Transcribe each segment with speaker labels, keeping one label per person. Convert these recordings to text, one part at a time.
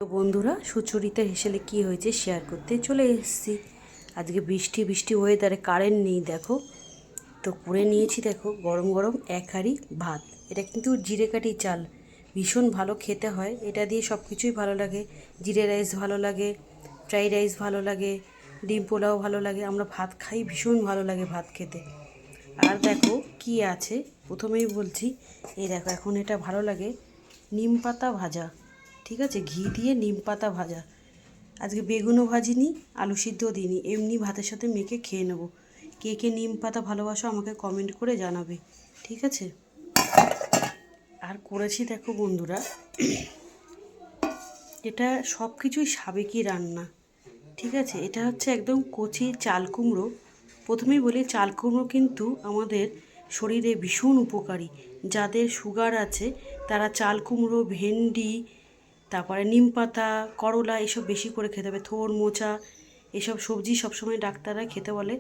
Speaker 1: তো বন্ধুরা, সুচরিতা হেসেলে কি হয়েছে শেয়ার করতে চলে এসেছি। আজকে বৃষ্টি বৃষ্টি ওয়েদারে কারেন্ট নেই, দেখো তো করে নিয়েছি। দেখো গরম গরম এক হাঁড়ি ভাত। এটা কিন্তু জিরে কাঠি চাল, ভীষণ ভালো খেতে হয়। এটা দিয়ে সব কিছুই ভালো লাগে। জিরে রাইস ভালো লাগে, ফ্রাইড রাইস ভালো লাগে, ডিম পোলাও ভালো লাগে। আমরা ভাত খাই, ভীষণ ভালো লাগে ভাত খেতে। আর দেখো কি আছে, প্রথমেই বলছি, এই দেখো এখন এটা ভালো লাগে নিম পাতা ভাজা। ঠিক আছে, ঘি দিয়ে নিম পাতা ভাজা। আজকে বেগুনও ভাজিনি, আলু সিদ্ধও দিইনি, এমনি ভাতের সাথে মেখে খেয়ে নেবো। কে কে নিম পাতা ভালোবাসো আমাকে কমেন্ট করে জানাবে, ঠিক আছে। আর করেছি দেখো বন্ধুরা, এটা সব কিছুই সাবেকি রান্না, ঠিক আছে। এটা হচ্ছে একদম কচি চাল কুমড়ো। প্রথমেই বলি, চাল কুমড়ো কিন্তু আমাদের শরীরে ভীষণ উপকারী। যাদের সুগার আছে তারা চাল কুমড়ো, ভেন্ডি, তারপরে নিম পাতা, করলা এসব বেশি করে খেতে হবে। থোড়, মোচা এসব সবজি সবসময় ডাক্তাররা খেতে বলে।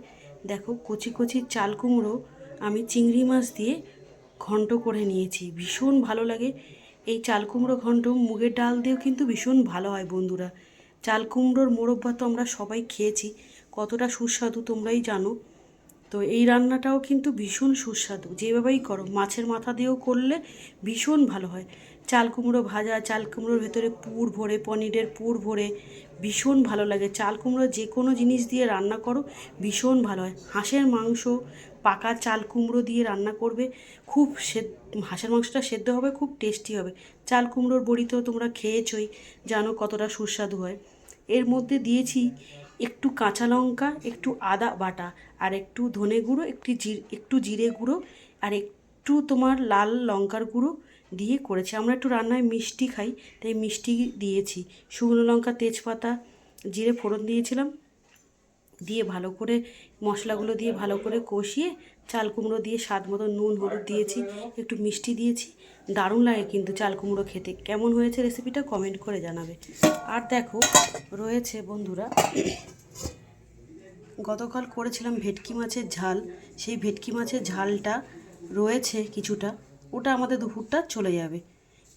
Speaker 1: দেখো কচি কচি চাল কুমড়ো আমি চিংড়ি মাছ দিয়ে ঘন্ট করে নিয়েছি, ভীষণ ভালো লাগে। এই চাল কুমড়ো ঘন্ট মুগের ডাল দিয়েও কিন্তু ভীষণ ভালো হয় বন্ধুরা। চাল কুমড়োর মোরব্বা তো আমরা সবাই খেয়েছি, কতটা সুস্বাদু তোমরাই জানো। তো এই রান্নাটাও কিন্তু ভীষণ সুস্বাদু, যেভাবেই করো। মাছের মাথা দিয়েও করলে ভীষণ ভালো হয়। চাল কুমড়ো ভাজা, চাল কুমড়োর ভেতরে পুর ভরে, পনিরের পুর ভরে ভীষণ ভালো লাগে। চাল কুমড়ো যে কোনো জিনিস দিয়ে রান্না করো ভীষণ ভালো হয়। হাঁসের মাংস পাকা চাল কুমড়ো দিয়ে রান্না করবে, খুব হাঁসের মাংসটা সেদ্ধ হবে, খুব টেস্টি হবে। চাল কুমড়োর বড়ি তো তোমরা খেয়েছই, জানো কতটা সুস্বাদু হয়। এর মধ্যে দিয়েছি একটু কাঁচা লঙ্কা, একটু আদা বাটা, আর একটু ধনে গুঁড়ো, একটু জিরে গুঁড়ো, আর একটু তোমার লাল লঙ্কার গুঁড়ো দিয়ে করেছি। আমরা একটু রান্নায় মিষ্টি খাই, তাই মিষ্টি দিয়েছি। শুকনো লঙ্কা, তেজপাতা, জিরে ফোড়ন দিয়েছিলাম, দিয়ে ভালো করে মশলাগুলো দিয়ে ভালো করে কষিয়ে চাল কুমড়ো দিয়ে স্বাদ মতো নুন হলুদ দিয়েছি, একটু মিষ্টি দিয়েছি। দারুণ লাগে কিন্তু চাল কুমড়ো খেতে। কেমন হয়েছে রেসিপিটা কমেন্ট করে জানাবে। আর দেখো রয়েছে বন্ধুরা, গতকাল করেছিলাম ভেটকি মাছের ঝাল। সেই ভেটকি মাছের ঝালটা রয়েছে কিছুটা, ওটা আমাদের দুপুরটা চলে যাবে।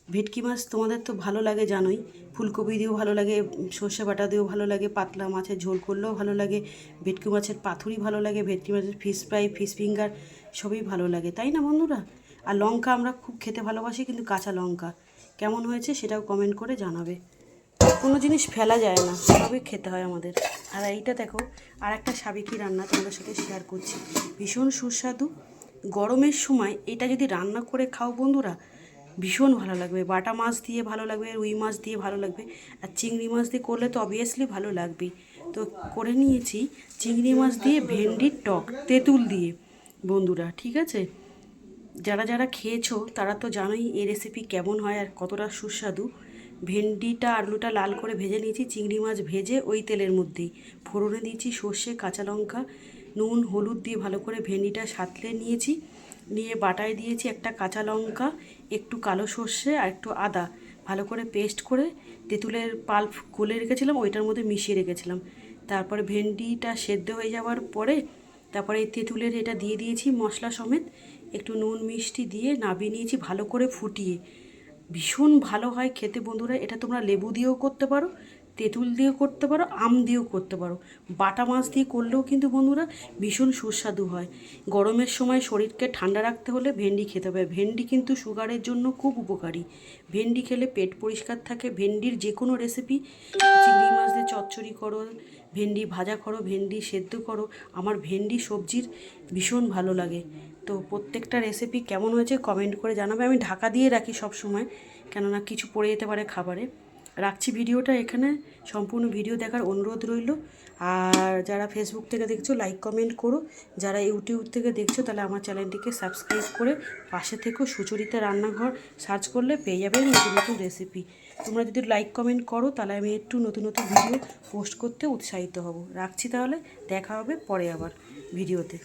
Speaker 1: ভেটকি মাছ তোমাদের তো ভালো লাগে জানোই, ফুলকপি দিয়েও ভালো লাগে, সর্ষে বাটা দিয়েও ভালো লাগে, পাতলা মাছের ঝোল করলেও ভালো লাগে, ভেটকি মাছের পাতুরি ভালো লাগে, ভেটকি মাছের ফিশ ফ্রাই, ফিশ ফিঙ্গার সবই ভালো লাগে, তাই না বন্ধুরা? আর লঙ্কা আমরা খুব খেতে ভালোবাসি, কিন্তু কাঁচা লঙ্কা। কেমন হয়েছে সেটাও কমেন্ট করে জানাবে। কোনো জিনিস ফেলা যায় না, সবই খেতে হয় আমাদের। আর এইটা দেখো, আর একটা সাবেকি রান্না তোমাদের সাথে শেয়ার করছি, ভীষণ সুস্বাদু। গরমের সময় এটা যদি রান্না করে খাও বন্ধুরা, ভীষণ ভালো লাগবে। বাটা মাছ দিয়ে ভালো লাগবে, রুই মাছ দিয়ে ভালো লাগবে, আর চিংড়ি মাছ দিয়ে করলে তো অবভিয়াসলি ভালো লাগবেই। তো করে নিয়েছি চিংড়ি মাছ দিয়ে ভেন্ডির টক, তেঁতুল দিয়ে বন্ধুরা, ঠিক আছে। যারা যারা খেয়েছো তারা তো জানোই এই রেসিপি কেমন হয় আর কতটা সুস্বাদু। ভেন্ডিটা আলুটা লাল করে ভেজে নিয়েছি, চিংড়ি মাছ ভেজে ওই তেলের মধ্যেই ফোড়নে দিয়েছি সর্ষে, কাঁচা লঙ্কা, নুন হলুদ দিয়ে ভালো করে ভেন্ডিটা সাঁতলে নিয়েছি। নিয়ে বাটায় দিয়েছি একটা কাঁচা লঙ্কা, একটু কালো সর্ষে আর একটু আদা, ভালো করে পেস্ট করে তেঁতুলের পাল্প গলে রেখেছিলাম, ওইটার মধ্যে মিশিয়ে রেখেছিলাম। তারপরে ভেন্ডিটা সেদ্ধ হয়ে যাওয়ার পরে তারপরে এই তেঁতুলের এটা দিয়ে দিয়েছি মশলা সমেত, একটু নুন মিষ্টি দিয়ে নাবিয়ে নিয়েছি ভালো করে ফুটিয়ে। ভীষণ ভালো হয় খেতে বন্ধুরা। এটা তোমরা লেবু দিয়েও করতে পারো, তেঁতুল দিয়েও করতে পারো, আম দিয়েও করতে পারো, বাটা মাছ দিয়ে করলেও কিন্তু বন্ধুরা ভীষণ সুস্বাদু হয়। গরমের সময় শরীরকে ঠান্ডা রাখতে হলে ভেন্ডি খেতে হবে। ভেন্ডি কিন্তু সুগারের জন্য খুব উপকারী। ভেন্ডি খেলে পেট পরিষ্কার থাকে। ভেন্ডির যে কোনো রেসিপি, চিংড়ি মাছ দিয়ে চচ্চড়ি করো, ভেন্ডি ভাজা করো, ভেন্ডি সেদ্ধ করো, আমার ভেন্ডি সবজির ভীষণ ভালো লাগে। তো প্রত্যেকটা রেসিপি কেমন হয়েছে কমেন্ট করে জানাবে। আমি ঢাকা দিয়ে রাখি সব সময়, কেননা কিছু পড়ে যেতে পারে খাবারে। রাখছি ভিডিওটা এখানে, সম্পূর্ণ ভিডিও দেখার অনুরোধ রইল। আর যারা ফেসবুক থেকে দেখছো লাইক কমেন্ট করো, যারা ইউটিউব থেকে দেখছো তাহলে আমার চ্যানেলটিকে সাবস্ক্রাইব করে পাশে থেকো। সুচরিতা রান্নাঘর সার্চ করলে পেয়ে যাবে নতুন নতুন রেসিপি। তোমরা যদি লাইক কমেন্ট করো তাহলে আমি একটু নতুন নতুন ভিডিও পোস্ট করতে উৎসাহিত হব। রাখছি তাহলে, দেখা হবে পরে আবার ভিডিওতে।